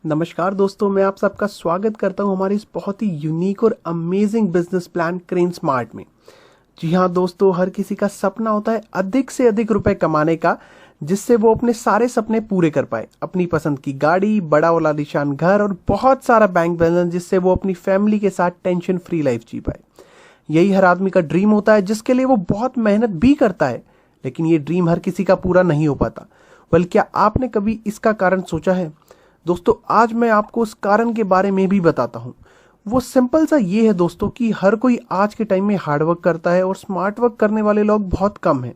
नमस्कार दोस्तों, मैं आप सबका स्वागत करता हूं हमारे इस बहुत ही यूनिक और amazing business plan crane smart में। जी हाँ दोस्तों, हर किसी का सपना होता है अधिक से अधिक रुपए कमाने का, जिससे वो अपने सारे सपने पूरे कर पाए। अपनी पसंद की गाड़ी, बड़ा वाला निशान घर और बहुत सारा बैंक बैलेंस, जिससे वो अपनी फैमिली के साथ टेंशन फ्री लाइफ जी पाए। यही हर आदमी का ड्रीम होता है, जिसके लिए वो बहुत मेहनत भी करता है, लेकिन ये ड्रीम हर किसी का पूरा नहीं हो पाता। बल्कि क्या आपने कभी इसका कारण सोचा है? दोस्तों, आज मैं आपको उस कारण के बारे में भी बताता हूं। वो सिंपल सा ये है दोस्तों कि हर कोई आज के टाइम में हार्डवर्क करता है और स्मार्ट वर्क करने वाले लोग बहुत कम हैं।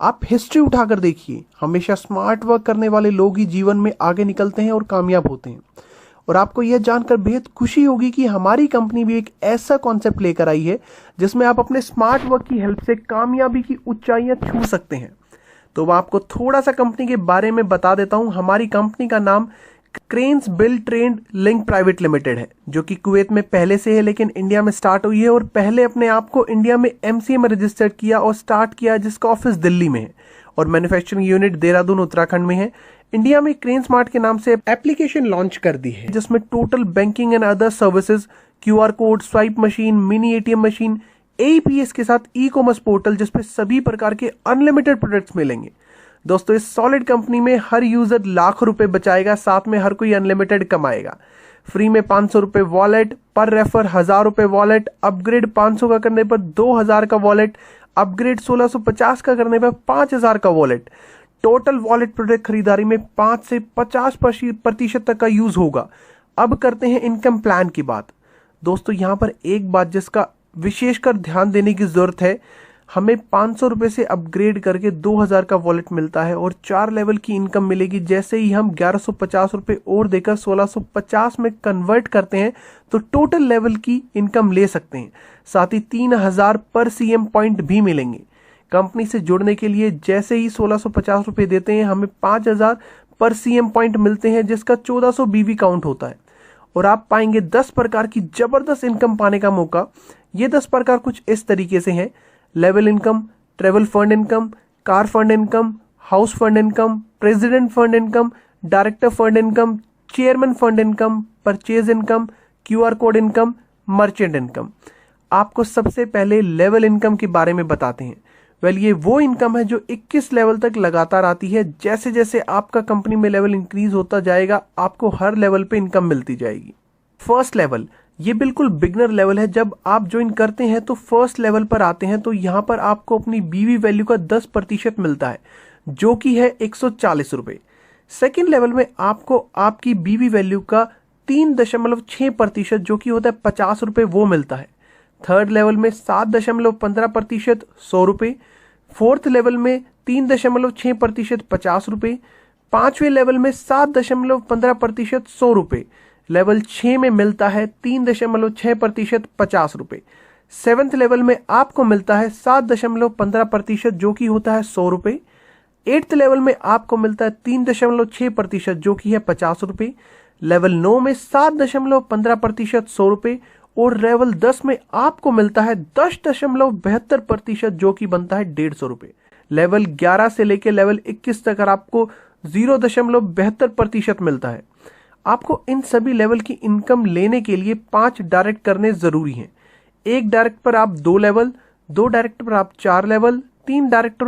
आप हिस्ट्री उठाकर देखिए, हमेशा स्मार्ट वर्क करने वाले लोग ही जीवन में आगे निकलते हैं और कामयाब होते हैं। और आपको यह जानकर बेहद खुशी होगी कि हमारी कंपनी भी एक ऐसा कॉन्सेप्ट लेकर आई है जिसमें आप अपने स्मार्ट वर्क की हेल्प से कामयाबी की ऊंचाइयां छू सकते हैं। तो मैं आपको थोड़ा सा कंपनी के बारे में बता देता हूं। हमारी कंपनी का नाम cranes build trend link private limited है, जो कि कुवैत में पहले से है लेकिन इंडिया में स्टार्ट हुई है। और पहले अपने आप को इंडिया में एमसीए में रजिस्टर्ड किया और स्टार्ट किया, जिसका ऑफिस दिल्ली में है और मैन्युफैक्चरिंग यूनिट देहरादून उत्तराखंड में है। इंडिया में क्रेन स्मार्ट के नाम से एप्लीकेशन लॉन्च कर दी है, जिसमें total banking and other services, QR code, swipe machine, mini ATM machine, AEPS के साथ ई कॉमर्स पोर्टल, जिसपे सभी प्रकार के अनलिमिटेड प्रोडक्ट्स मिलेंगे। दोस्तों, इस सॉलिड कंपनी में हर यूजर लाख रुपए बचाएगा, साथ में हर कोई अनलिमिटेड कमाएगा। फ्री में 500 रुपए वॉलेट, पर रेफर 1000 रुपए वॉलेट, अपग्रेड 500 का करने पर 2000 का वॉलेट, अपग्रेड 1650 का करने पर 5000 का वॉलेट। टोटल वॉलेट प्रोडक्ट खरीदारी में 5 से 50% तक का यूज होगा। अब करते हैं इनकम प्लान की बात। दोस्तों, यहां पर एक बात जिसका विशेषकर ध्यान देने की जरूरत है, हमें 500 रुपए से अपग्रेड करके 2000 का वॉलेट मिलता है और 4 लेवल की इनकम मिलेगी। जैसे ही हम 1150 रुपए और देकर 1650 में कन्वर्ट करते हैं तो टोटल लेवल की इनकम ले सकते हैं। साथ ही 3000 पर सीएम पॉइंट भी मिलेंगे। कंपनी से जुड़ने के लिए जैसे ही 1650 रुपए देते हैं, हमें 5000 पर सीएम पॉइंट मिलते हैं, जिसका 1400 बीवी काउंट होता है। और आप पाएंगे 10 प्रकार की जबरदस्त इनकम पाने का मौका। ये 10 प्रकार कुछ इस तरीके से हैं: level income, travel fund income, car fund income, house fund income, president fund income, director fund income, chairman fund income, purchase income, QR code income, merchant income. आपको सबसे पहले लेवल इनकम के बारे में बताते हैं। ये वो इनकम है जो 21 लेवल तक लगातार आती है। जैसे जैसे आपका कंपनी में लेवल इंक्रीज होता जाएगा, आपको हर लेवल पे इनकम मिलती जाएगी। फर्स्ट लेवल, ये बिल्कुल बिगनर लेवल है। जब आप ज्वाइन करते हैं तो फर्स्ट लेवल पर आते हैं, तो यहाँ पर आपको अपनी बीवी वैल्यू का 10% मिलता है, जो कि है 140 रुपए। सेकेंड लेवल में आपको आपकी बीवी वैल्यू का 3.6%, जो कि होता है 50 रुपए, वो मिलता है। थर्ड लेवल में 7.15%, 100 रुपए। फोर्थ लेवल में 3.6%, 50 रुपए। पांचवें लेवल में 7.15%, 100 रुपए। लेवल 6 में मिलता है 3.6%, 50 रुपए। सेवंथ लेवल में आपको मिलता है 7.15%, जो कि होता है 100 रुपए। एट्थ लेवल में आपको मिलता है 3.6%, जो कि है 50 रुपए। लेवल 9 में 7.15%, 100 रुपए। और लेवल 10 में आपको मिलता है 10.72%, जो कि बनता है 150 रुपए। लेवल 11 से लेकर लेवल 21 तक आपको 0.72% मिलता है। आपको इन सभी लेवल की इनकम लेने के लिए 5 डायरेक्ट करने जरूरी हैं। एक डायरेक्ट पर आप 2 लेवल, 2 डायरेक्ट पर आप 4 लेवल, 3 डायरेक्ट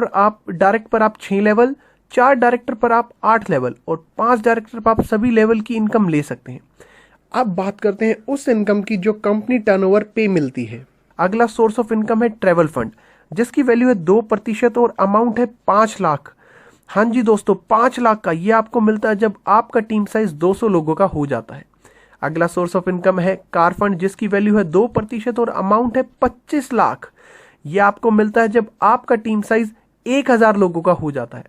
पर आप 6 लेवल, 4 डायरेक्टर पर आप 8 लेवल और 5 डायरेक्टर पर आप सभी लेवल की इनकम ले सकते हैं। अब बात करते हैं उस इनकम की जो कंपनी टर्नओवर पे मिलती है। अगला सोर्स ऑफ इनकम है ट्रेवल फंड, जिसकी वैल्यू है 2% और अमाउंट है 5 लाख। हाँ जी दोस्तों, 5 लाख का ये आपको मिलता है जब आपका टीम साइज 200 लोगों का हो जाता है। अगला सोर्स ऑफ इनकम है कार फंड, जिसकी वैल्यू है 2% और अमाउंट है 25 लाख। ये आपको मिलता है जब आपका टीम साइज 1000 लोगों का हो जाता है।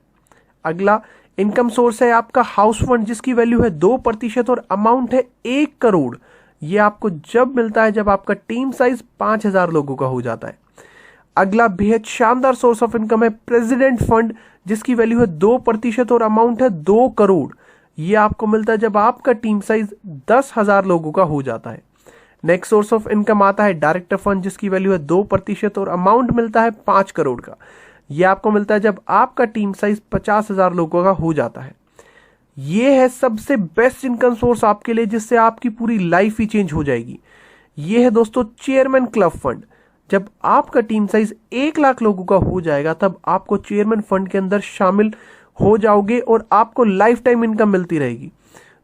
अगला इनकम सोर्स है आपका हाउस फंड, जिसकी वैल्यू है 2% और अमाउंट है 1 करोड़। ये आपको जब मिलता है जब आपका टीम साइज 5000 लोगों का हो जाता है। अगला बेहद शानदार सोर्स ऑफ इनकम है प्रेसिडेंट फंड, जिसकी वैल्यू है 2% और अमाउंट है 2 करोड़। ये आपको मिलता है जब आपका टीम साइज 10,000 लोगों का हो जाता है। नेक्स्ट सोर्स ऑफ इनकम आता है डायरेक्टर फंड, जिसकी वैल्यू है 2% और अमाउंट मिलता है 5 करोड़ का। यह आपको मिलता है जब आपका टीम साइज 50,000 लोगों का हो जाता है। ये है सबसे बेस्ट इनकम सोर्स आपके लिए, जिससे आपकी पूरी लाइफ ही चेंज हो जाएगी। ये है दोस्तों चेयरमैन क्लब फंड। जब आपका टीम साइज 1 लाख लोगों का हो जाएगा तब आपको चेयरमैन फंड के अंदर शामिल हो जाओगे और आपको लाइफ टाइम इनकम मिलती रहेगी।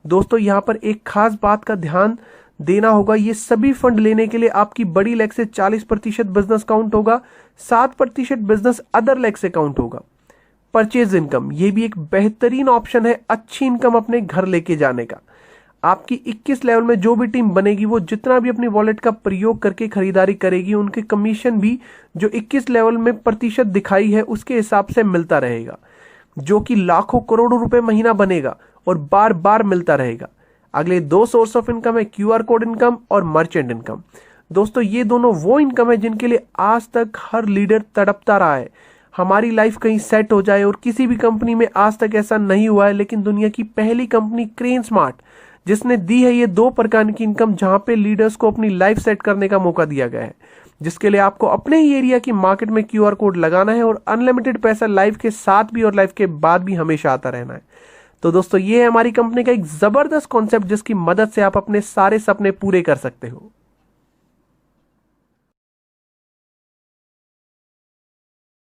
दोस्तों यहां पर एक खास बात का ध्यान देना होगा, ये सभी फंड लेने के लिए आपकी बड़ी लेग से 40% बिजनेस काउंट होगा, 7% बिजनेस अदर लेग से काउंट होगा। परचेज इनकम, ये भी एक बेहतरीन ऑप्शन है अच्छी इनकम अपने घर लेके जाने का। आपकी 21 लेवल में जो भी टीम बनेगी वो जितना भी अपनी वॉलेट का प्रयोग करके खरीदारी करेगी, उनके कमीशन भी जो 21 लेवल में प्रतिशत दिखाई है उसके हिसाब से मिलता रहेगा, जो कि लाखों करोड़ों रुपए महीना बनेगा और बार बार मिलता रहेगा। अगले 2 सोर्स ऑफ इनकम है QR कोड इनकम और मर्चेंट इनकम। दोस्तों ये दोनों वो इनकम है जिनके लिए आज तक हर लीडर तड़पता रहा है। हमारी लाइफ कहीं सेट हो जाए, और किसी भी कंपनी में आज तक ऐसा नहीं हुआ है, लेकिन दुनिया की पहली कंपनी क्रेन स्मार्ट जिसने दी है ये 2 प्रकार की इनकम, जहां पे लीडर्स को अपनी लाइफ सेट करने का मौका दिया गया है, जिसके लिए आपको अपने ही एरिया की मार्केट में QR कोड लगाना है और अनलिमिटेड पैसा लाइफ के साथ भी और लाइफ के बाद भी हमेशा आता रहना है। तो दोस्तों ये है हमारी कंपनी का एक जबरदस्त कॉन्सेप्ट जिसकी मदद से आप अपने सारे सपने पूरे कर सकते हो।